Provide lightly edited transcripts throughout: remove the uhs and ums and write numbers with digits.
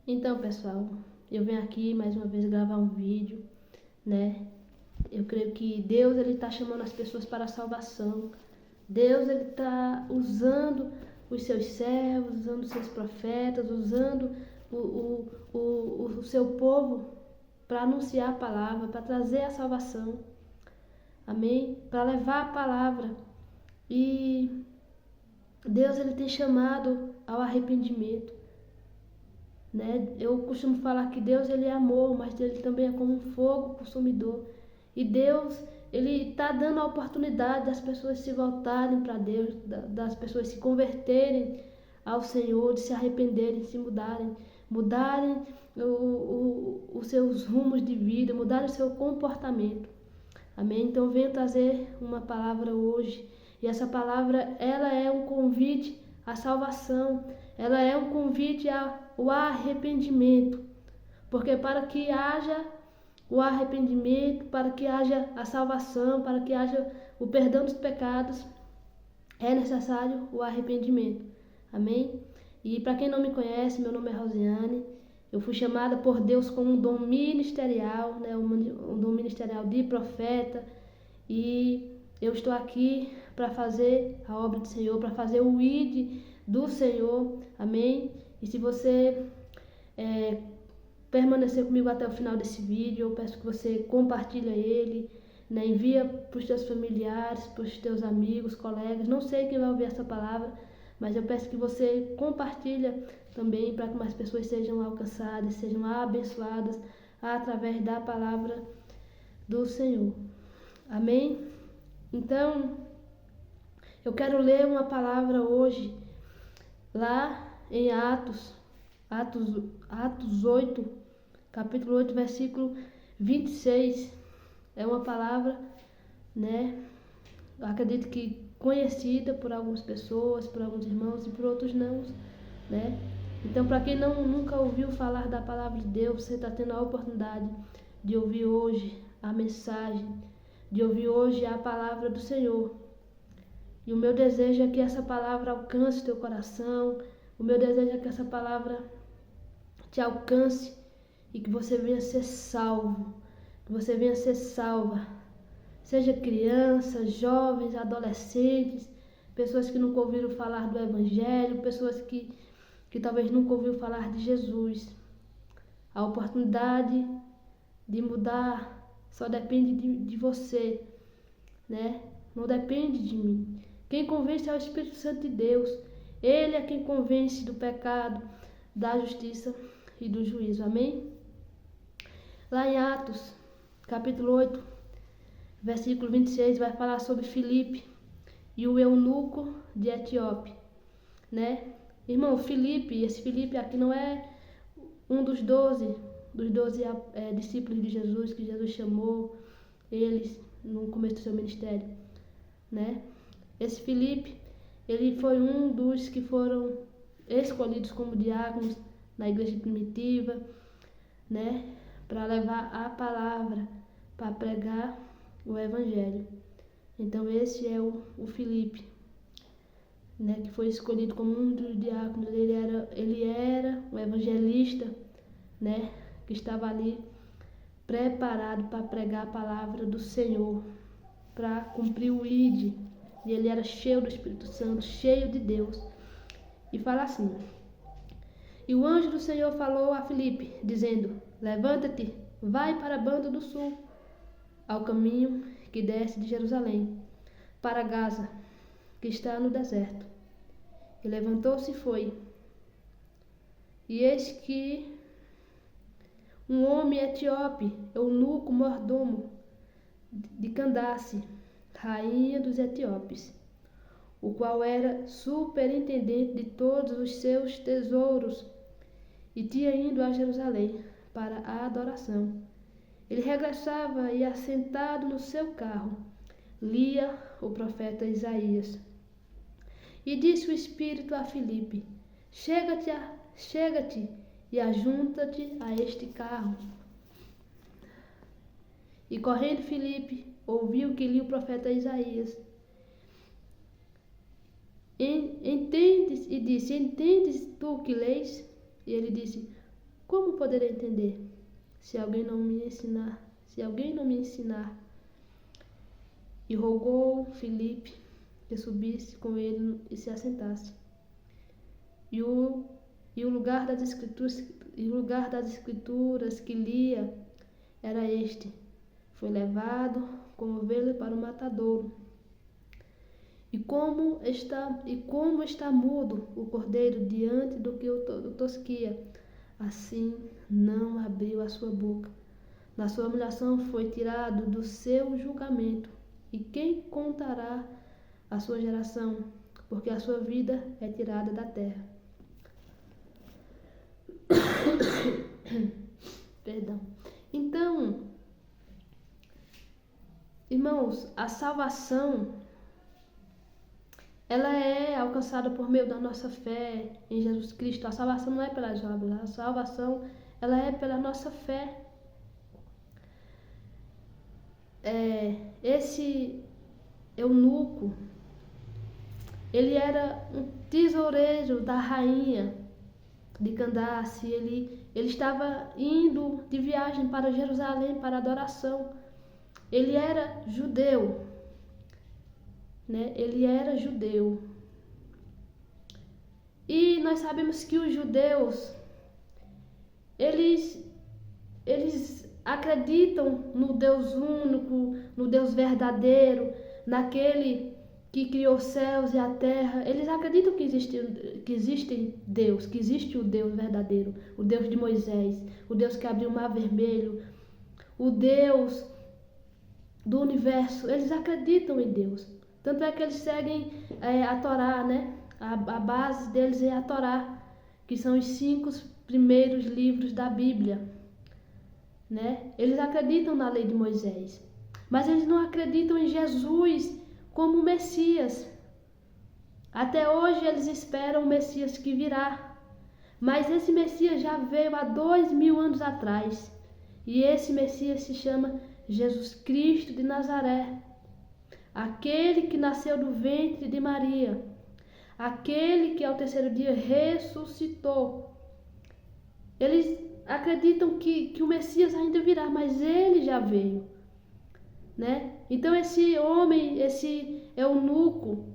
Então, pessoal, eu venho aqui mais uma vez gravar um vídeo, né? Eu creio que Deus ele está chamando as pessoas para a salvação. Deus ele está usando os seus servos, usando os seus profetas, usando o seu povo para anunciar a palavra, para trazer a salvação. Amém? Para levar a palavra. E Deus ele tem chamado ao arrependimento. Né? Eu costumo falar que Deus ele é amor, mas ele também é como um fogo consumidor. E Deus ele está dando a oportunidade das pessoas se voltarem para Deus, das pessoas se converterem ao Senhor, de se arrependerem, se mudarem os seus rumos de vida, mudarem o seu comportamento. Amém? Então eu venho trazer uma palavra hoje. E essa palavra ela é um convite à salvação. Ela é um convite ao arrependimento. Porque para que haja o arrependimento, para que haja a salvação, para que haja o perdão dos pecados, é necessário o arrependimento. Amém? E para quem não me conhece, meu nome é Rosiane. Eu fui chamada por Deus com um dom ministerial, né? um dom ministerial de profeta. E eu estou aqui para fazer a obra do Senhor, para fazer o ID do Senhor. Amém? E se você permanecer comigo até o final desse vídeo, eu peço que você compartilhe ele, né? Envia para os teus familiares, para os teus amigos, colegas. Não sei quem vai ouvir essa palavra, mas eu peço que você compartilhe também para que mais pessoas sejam alcançadas, sejam abençoadas através da palavra do Senhor. Amém? Então, eu quero ler uma palavra hoje, lá em Atos 8, capítulo 8, versículo 26. É uma palavra, né? Eu acredito que conhecida por algumas pessoas, por alguns irmãos e por outros não, né? Então, para quem nunca ouviu falar da palavra de Deus, você está tendo a oportunidade de ouvir hoje a mensagem, de ouvir hoje a palavra do Senhor. E o meu desejo é que essa palavra alcance teu coração, o meu desejo é que essa palavra te alcance e que você venha ser salvo, que você venha ser salva. Seja crianças, jovens, adolescentes, pessoas que nunca ouviram falar do Evangelho, pessoas que talvez nunca ouviram falar de Jesus. A oportunidade de mudar só depende de você, né? Não depende de mim. Quem convence é o Espírito Santo de Deus. Ele é quem convence do pecado, da justiça e do juízo. Amém? Lá em Atos, capítulo 8, versículo 26, vai falar sobre Filipe e o eunuco de Etíope, né? Irmão, esse Filipe aqui não é um dos 12 discípulos de Jesus, que Jesus chamou eles no começo do seu ministério, né? Esse Filipe, ele foi um dos que foram escolhidos como diáconos na igreja primitiva, né? Para levar a palavra, para pregar o Evangelho. Então esse é o Filipe, né? Que foi escolhido como um dos diáconos. Ele era um evangelista, né? Que estava ali preparado para pregar a palavra do Senhor, para cumprir o ID. E ele era cheio do Espírito Santo, cheio de Deus. E fala assim: e o anjo do Senhor falou a Filipe, dizendo: levanta-te, vai para a banda do sul, ao caminho que desce de Jerusalém, para Gaza, que está no deserto. E levantou-se e foi. E eis que um homem etíope, eunuco mordomo de Candace, rainha dos etíopes, o qual era superintendente de todos os seus tesouros, e tinha ido a Jerusalém para a adoração. Ele regressava e, assentado no seu carro, lia o profeta Isaías. E disse o Espírito a Filipe: chega-te e ajunta-te a este carro. E correndo Filipe, ouviu que lia o profeta Isaías. Entendes? E disse: entendes tu o que lês? E ele disse: como poderei entender se alguém não me ensinar? Se alguém não me ensinar. E rogou Filipe que subisse com ele e se assentasse. E o lugar das escrituras que lia era este: foi levado como ovelha para o matadouro. E como está mudo o cordeiro diante do que o tosquia, assim não abriu a sua boca. Na sua humilhação foi tirado do seu julgamento. E quem contará a sua geração? Porque a sua vida é tirada da terra. Perdão. Então, irmãos, a salvação, ela é alcançada por meio da nossa fé em Jesus Cristo. A salvação não é pelas obras, a salvação, ela é pela nossa fé. Esse eunuco, ele era um tesoureiro da rainha de Candace. Ele estava indo de viagem para Jerusalém para adoração. Ele era judeu, né? Ele era judeu. E nós sabemos que os judeus, eles acreditam no Deus único, no Deus verdadeiro, naquele que criou os céus e a terra. Eles acreditam que existe Deus, que existe o Deus verdadeiro, o Deus de Moisés, o Deus que abriu o mar vermelho, o Deus do universo. Eles acreditam em Deus. Tanto é que eles seguem a Torá, né? A base deles é a Torá, que são os 5 primeiros livros da Bíblia, né? Eles acreditam na lei de Moisés, mas eles não acreditam em Jesus como Messias. Até hoje eles esperam o Messias que virá, mas esse Messias já veio há 2000 anos atrás, e esse Messias se chama Jesus Cristo de Nazaré, aquele que nasceu do ventre de Maria, aquele que ao 3º dia ressuscitou. Eles acreditam que o Messias ainda virá, mas ele já veio, né? Então esse homem, esse eunuco,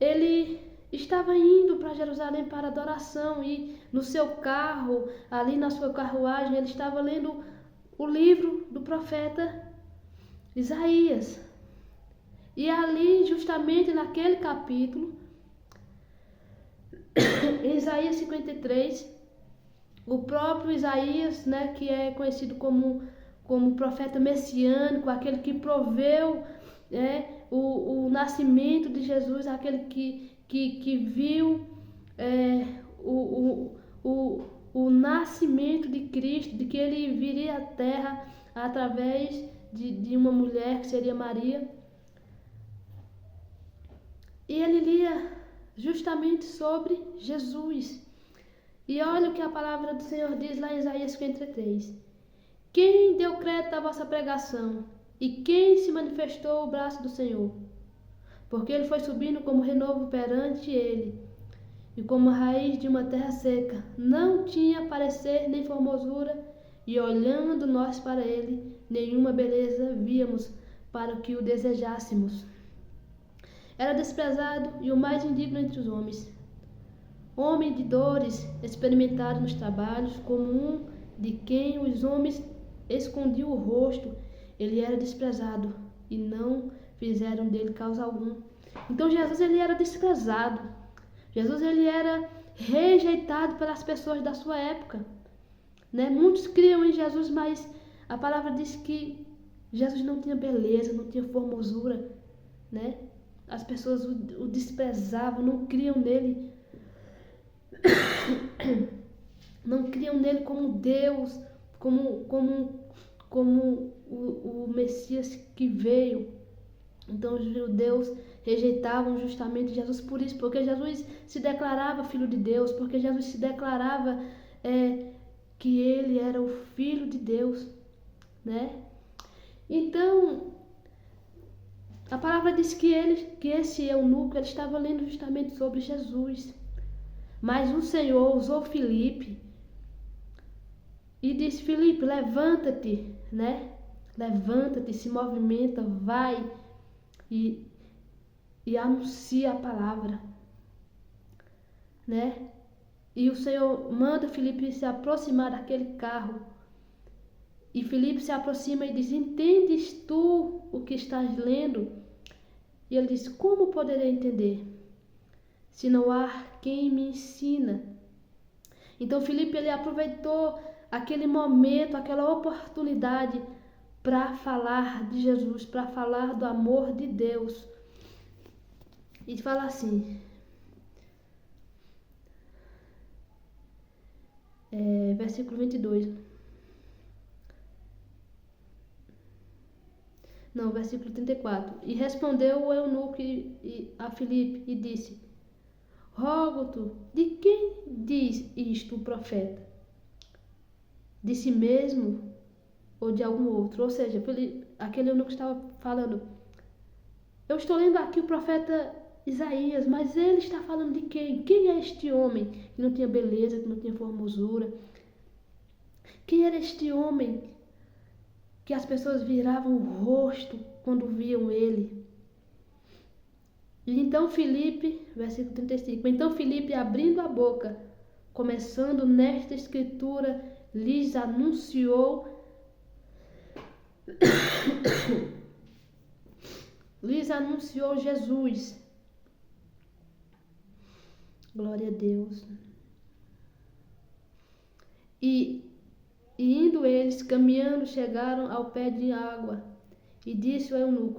ele estava indo para Jerusalém para adoração, e no seu carro, ali na sua carruagem, ele estava lendo o livro do profeta Isaías. E ali, justamente naquele capítulo, em Isaías 53, o próprio Isaías, né, que é conhecido como profeta messiânico, aquele que proveu o nascimento de Jesus, aquele que viu o nascimento de Cristo, de que ele viria à terra através de uma mulher que seria Maria. E ele lia justamente sobre Jesus. E olha o que a palavra do Senhor diz lá em Isaías 53. Quem deu crédito à vossa pregação? E quem se manifestou o braço do Senhor? Porque ele foi subindo como renovo perante ele, e como a raiz de uma terra seca. Não tinha parecer nem formosura, e olhando nós para ele, nenhuma beleza víamos para que o desejássemos. Era desprezado e o mais indigno entre os homens. Homem de dores, experimentado nos trabalhos, como um de quem os homens escondiam o rosto. Ele era desprezado e não fizeram dele causa alguma. Então Jesus, ele era desprezado. Jesus, ele era rejeitado pelas pessoas da sua época, né? Muitos criam em Jesus, mas a palavra diz que Jesus não tinha beleza, não tinha formosura, né? As pessoas o desprezavam, não criam nele. Não criam nele como Deus, como o Messias que veio. Então os judeus rejeitavam justamente Jesus por isso, porque Jesus se declarava filho de Deus, porque Jesus se declarava que ele era o filho de Deus, né? Então a palavra diz que esse eunuco, ele estava lendo justamente sobre Jesus. Mas o Senhor usou Filipe e disse: Filipe, levanta-te, né? Levanta-te, se movimenta, vai e, e anuncia a palavra, né? E o Senhor manda Filipe se aproximar daquele carro. E Filipe se aproxima e diz: entendes tu o que estás lendo? E ele diz: como poderei entender, se não há quem me ensina? Então Filipe, ele aproveitou aquele momento, aquela oportunidade para falar de Jesus, para falar do amor de Deus. E fala assim, versículo 22. Não, versículo 34. E respondeu o eunuco a Filipe e disse: rogo-te, de quem diz isto o profeta? De si mesmo ou de algum outro? Ou seja, aquele eunuco estava falando: eu estou lendo aqui o profeta Isaías, mas ele está falando de quem? Quem é este homem que não tinha beleza, que não tinha formosura? Quem era este homem que as pessoas viravam o rosto quando viam ele? E então Filipe, versículo 35, então Filipe, abrindo a boca, começando nesta escritura, lhes anunciou Jesus. Glória a Deus. E indo eles, caminhando, chegaram ao pé de água. E disse o eunuco: